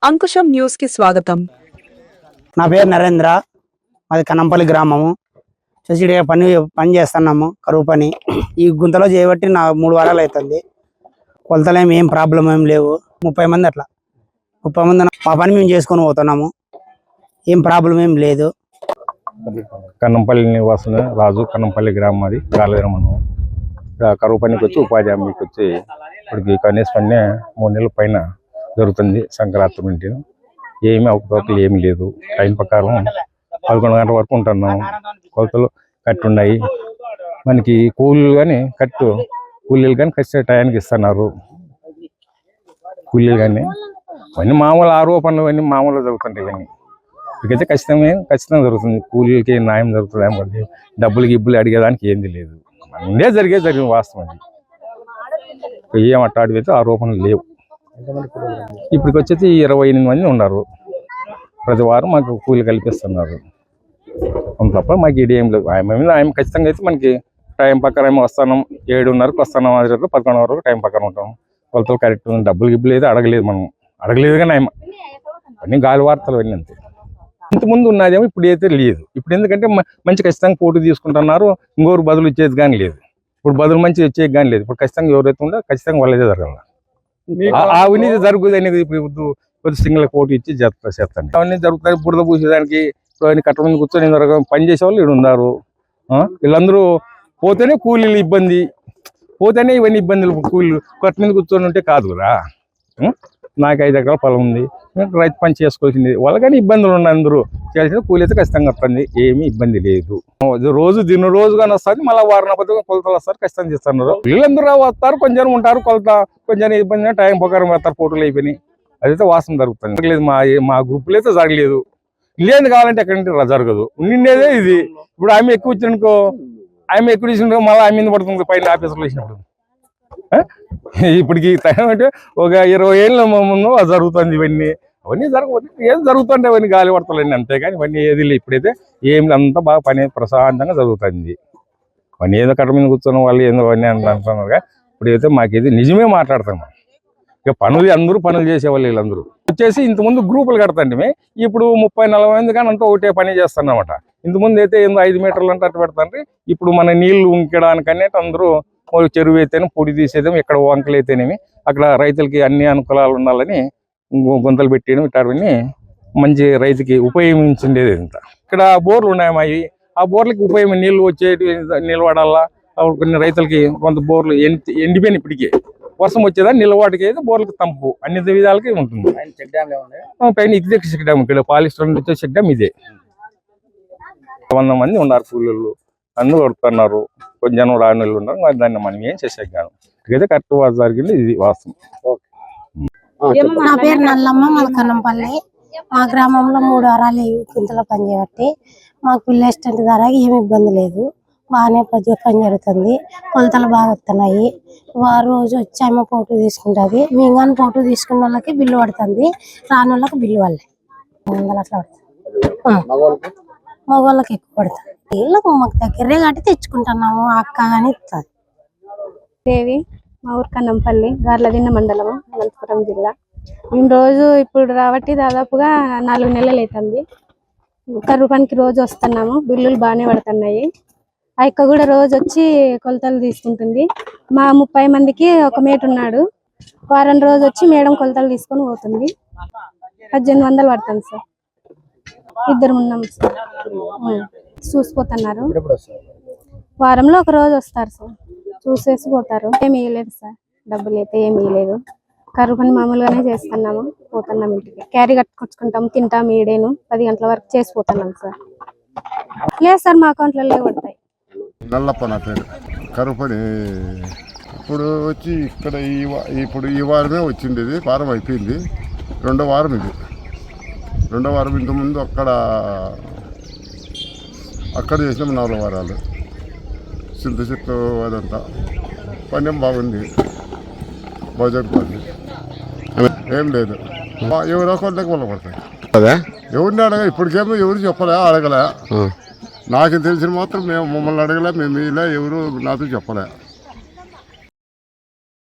Ankusam news కి స్వాగతం. నా పేరు నరేంద్ర, మాది కన్నంపల్లి గ్రామము. సొసైటీ పని చేస్తున్నాము, కరువు పని. ఈ గుంతలో చేయబట్టి నా 3 వారాలు అవుతుంది. కొలతలేం ఏం ప్రాబ్లం ఏం లేవు. 30 మంది అట్లా 30 మంది మా పని మేము చేసుకొని పోతున్నాము. ఏం ప్రాబ్లం ఏం లేదు. కన్నంపల్లి నివాసం రాజు, కన్నంపల్లి గ్రామం, అది గాలవరం మనం. కరువు పనికి వచ్చి ఉపాధి హామీకి వచ్చి ఇప్పటికి కనీస పని 3 నెలల పైన జరుగుతుంది. సంక్రాంతి నుండి ఏమి అవకతవకలు ఏమి లేదు. టైం ప్రకారం 11 గంటల వరకు ఉంటున్నాము. కొలతలు కట్టు ఉన్నాయి మనకి. కూలీలు కానీ కూలీలు కానీ ఖచ్చితంగా టయానికి ఇస్తున్నారు. కూలీలు కానీ ఇవన్నీ మామూలు ఆరోపణలు, ఇవన్నీ మామూలుగా జరుగుతుంటాయి. ఇవన్నీ ఇకైతే ఖచ్చితంగా జరుగుతుంది. కూలీలకి న్యాయం జరుగుతుంది. ఏమంటే డబ్బులు గిబ్బులు అడిగేదానికి ఏంది లేదు. ముందే జరిగిన వాస్తవం. అది ఏం అట్టాడితే ఆరోపణలు లేవు. ఇప్పటికి వచ్చేసి 28 మంది ఉన్నారు. ప్రతి వారం మాకు కూలి కల్పిస్తున్నారు. తప్ప మాకు ఇది ఏం లేదు. ఆయన ఖచ్చితంగా అయితే మనకి టైం ప్రకారం వస్తున్నాం. 7:30కి వస్తున్నాం, 11 వరకు టైం ప్రకారం ఉంటాం. కొలతలు కరెక్ట్. డబ్బులు గిబ్బులు అయితే అడగలేదు కానీ ఆయన అన్నీ గాలి వార్తలు అన్నీ అంతే. ఇంతకుముందు ఉన్నదేమో ఇప్పుడు అయితే లేదు. ఇప్పుడు ఎందుకంటే మంచి ఖచ్చితంగా పోటీ తీసుకుంటున్నారు. ఇంకోరు బదులు ఇచ్చేది కానీ లేదు. ఇప్పుడు బదులు మంచి వచ్చేది కానీ లేదు. ఇప్పుడు ఖచ్చితంగా ఎవరైతే ఉందో ఖచ్చితంగా వాళ్ళదే జరగాలి. ఆ అవినీతి జరుగుతుంది అనేది ఇప్పుడు కొద్ది సింగిల్ పోటీ ఇచ్చి చేస్తాను. అవన్నీ జరుగుతాయి. బురద పూసేదానికి ఇప్పుడు కట్ట మీద కూర్చొని పని చేసే వాళ్ళు ఇక్కడ ఉన్నారు. వీళ్ళందరూ పోతేనే కూలీలు ఇబ్బంది, పోతేనే ఇవన్నీ ఇబ్బందులు. కూలీలు కట్ట మీద కూర్చొని ఉంటే కాదు కదా. నాకు 5 ఎకరాల పొలం ఉంది, రైతు పని చేసుకోవాల్సింది. వాళ్ళకని ఇబ్బందులు ఉన్నాయి. అందరూ చేయాల్సింది కూలి అయితే ఖచ్చితంగా వస్తుంది. ఏమీ ఇబ్బంది లేదు. రోజు కానీ వస్తుంది. మళ్ళీ వారం పద్ధతిగా కొలతలు వస్తారు, ఖచ్చితంగా చేస్తున్నారు. వీళ్ళందరూ వస్తారు, కొంచెం ఉంటారు. కొలత కొంచెం ఇబ్బంది, టైం ప్రకారం వస్తారు. ఫోటోలు అయిపోయినాయి. అదైతే వాసన జరుగుతుంది. లేదు మా గ్రూపులు అయితే జరగలేదు. లేదు కావాలంటే ఎక్కడంటే జరగదు. నిన్నేదే ఇది. ఇప్పుడు ఆమె ఎక్కువ వచ్చిననుకో, ఆమె ఎక్కువ ఇచ్చినో మళ్ళీ ఆమె మీద పడుతుంది పైన ఆఫీసులో ఇచ్చినప్పుడు. ఇప్పటికి టైం అంటే ఒక 20 ఏళ్ళ ముందు జరుగుతుంది. అవన్నీ జరగవచ్చు. ఏం జరుగుతుంటే అవన్నీ గాలి పడతలండి, అంతేగాని ఇవన్నీ ఏది లేదు. ఇప్పుడైతే ఏం అంతా బాగా పని ప్రశాంతంగా జరుగుతుంది. అవన్నీ ఏదో కట్ట మీద కూర్చొని వాళ్ళు ఏదో అవన్నీ అంటున్నారు. కానీ ఇప్పుడైతే మాకేది నిజమే మాట్లాడతాం. ఇక అందరూ పనులు చేసేవాళ్ళు. వీళ్ళందరూ వచ్చేసి ఇంతకుముందు గ్రూపులు కడతాండి. ఇప్పుడు 30-40 మంది కానీ అంతా ఒకటే పని చేస్తారన్నమాట. ఇంతకుముందు అయితే 5 మీటర్లు అంటే అట్టు పెడతాండ్రి. ఇప్పుడు మన నీళ్లు ఉంకడానికి అందరూ చెరువు అయితేనే పొడి తీసేదేమో, ఇక్కడ వంకలు అయితేనేమి అక్కడ రైతులకి అన్ని అనుకూలాలు ఉండాలని గుంతలు పెట్టేయడం. ఇట్లాంటివన్నీ మంచి రైతుకి ఉపయోగించిండేది. ఇంత ఇక్కడ బోర్లు ఉన్నాయి. ఆ బోర్లకి ఉపయోగం నీళ్లు వచ్చేటి నిలబడాలా. కొన్ని రైతులకి కొంత బోర్లు ఎండిపోయిన ఇప్పటికే వర్షం వచ్చేదా నిలవాటికి అయితే బోర్లకి తంపు అన్ని విధాలకి ఉంటుంది. పైన ఇదే చెక్ డ్యామ్, ఇక్కడ పాలిస్టర్ వచ్చే చెక్ డ్యామ్ ఇదే. 100 మంది ఉన్నారు కూలీలు, అందరూ కొడుతున్నారు. కొంచెం కూడా 6 నెలలు ఉన్నారు. మరి దాన్ని మనం ఏం చేసే కాదు. ఇదైతే కరెక్ట్ జరిగింది. ఇది వాస్తవం. నా పేరు నల్లమ్మ, మన కన్నంపల్లి. మా గ్రామంలో 3 వారాలు గుంతలో పని చేయబట్టి మాకు పిల్ల ఇష్టంటి ధర ఏమి ఇబ్బంది లేదు. బాగానే పని జరుగుతుంది. కొలతలు బాగా వస్తున్నాయి. రోజు వచ్చి ఆమె ఫోటో తీసుకుంటుంది. మేము కానీ ఫోటో తీసుకున్న వాళ్ళకి బిల్లు పడుతుంది, రాని వాళ్ళకి బిల్లు వాళ్ళే 100 అట్లా పడుతుంది. మగవాళ్ళకి ఎక్కువ పడుతుంది. వీళ్ళకు మాకు దగ్గరే కాబట్టి తెచ్చుకుంటున్నాము. అక్క కానీ ఇస్తుంది. దేవి, మా ఊరు కన్నంపల్లి, గార్లదిన్న మండలము, అనంతపురం జిల్లా. మేము రోజు ఇప్పుడు రాబట్టి దాదాపుగా 4 నెలలు అవుతుంది. కరువు పనికి రోజు వస్తున్నాము. బిల్లులు బాగానే పడుతున్నాయి. ఆ అక్క కూడా రోజు వచ్చి కొలతలు తీసుకుంటుంది. మా 30 మందికి ఒక మేట ఉన్నాడు. వారం రోజు వచ్చి మేడం కొలతలు తీసుకొని పోతుంది. 1800 పడుతుంది సార్. 2 ఉన్నాం సార్. చూసిపోతున్నారు. వారంలో ఒక రోజు వస్తారు సార్, చూసేసి పోతారు. ఏమి ఇవ్వలేదు సార్, డబ్బులు అయితే ఏమి ఇవ్వలేదు. కరువు పని మామూలుగానే చేస్తున్నాము. పోతున్నాం ఇంటికి. క్యారీ కట్టుకొచ్చుకుంటాం, తింటాం. 10 గంటల వరకు చేసిపోతున్నాం సార్. లేదు సార్, మా అకౌంట్లలో పడతాయి. నల్లప్ప నా పేరు. కరువు పని ఇప్పుడు వచ్చి ఇక్కడ ఇప్పుడు ఈ వారమే వచ్చింది. ఇది వారం అయిపోయింది. 2వ వారం ఇది. 2వ వారం. ఇంతకుముందు అక్కడ చేసినాం 4 వారాలు. చింత చెట్లు అదంతా పని బాగుంది, బాగా జరుగుతుంది. ఏం లేదు. ఎవరో కొంతకు వల్ల పడతాయి. ఎవరిని అడగ ఇప్పటికేమో ఎవరు చెప్పలే, అడగలే. నాకు తెలిసిన మాత్రం మమ్మల్ని అడగలే, మేము ఇలా ఎవరు నాతో చెప్పలే.